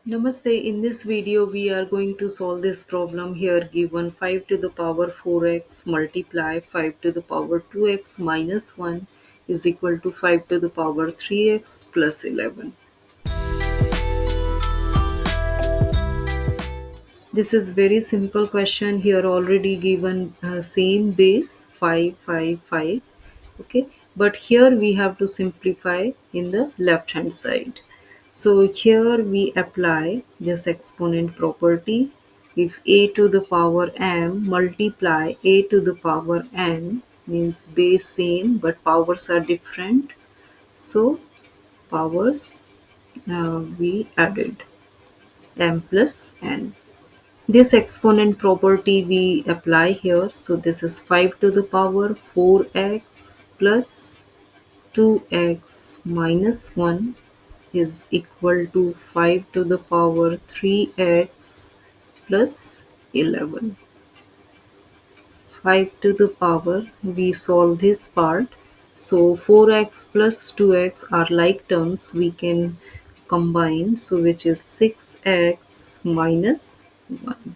Namaste. In this video, we are going to solve this problem here given 5 to the power 4x multiply 5 to the power 2x minus 1 is equal to 5 to the power 3x plus 11. This is very simple question here already given same base 5 5 5. Okay, but here we have to simplify in the left hand side. So here we apply this exponent property. If a to the power m multiply a to the power n means base same but powers are different, so powers we added m plus n. This exponent property we apply here. So this is 5 to the power 4x plus 2x minus 1 is equal to 5 to the power 3x plus 11. 5 to the power, we solve this part. So 4x plus 2x are like terms, we can combine. So which is 6x minus 1.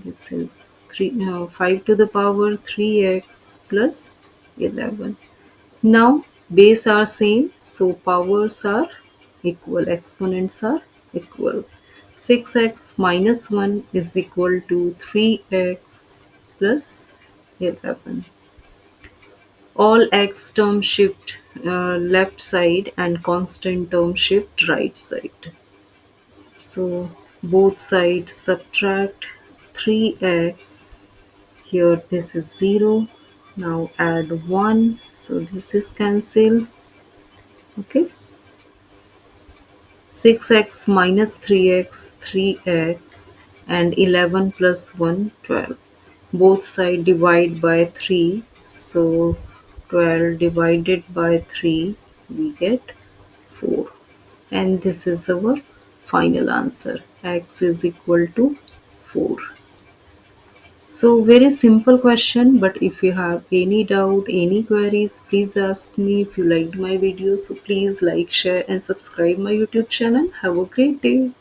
This is 5 to the power 3x plus 11. Now base are same, so powers are equal, exponents are equal. 6x minus 1 is equal to 3x plus 11. All x term shift left side and constant term shift right side. So both sides subtract 3x. Here this is 0. Now add 1. So this is cancelled. Okay. 6x minus 3x, 3x, and 11 plus 1, 12. Both sides divide by 3. So 12 divided by 3, we get 4. And this is our final answer. X is equal to 4. So very simple question, but if you have any doubt, any queries, please ask me. If you liked my video, so please like, share and subscribe my YouTube channel. Have a great day.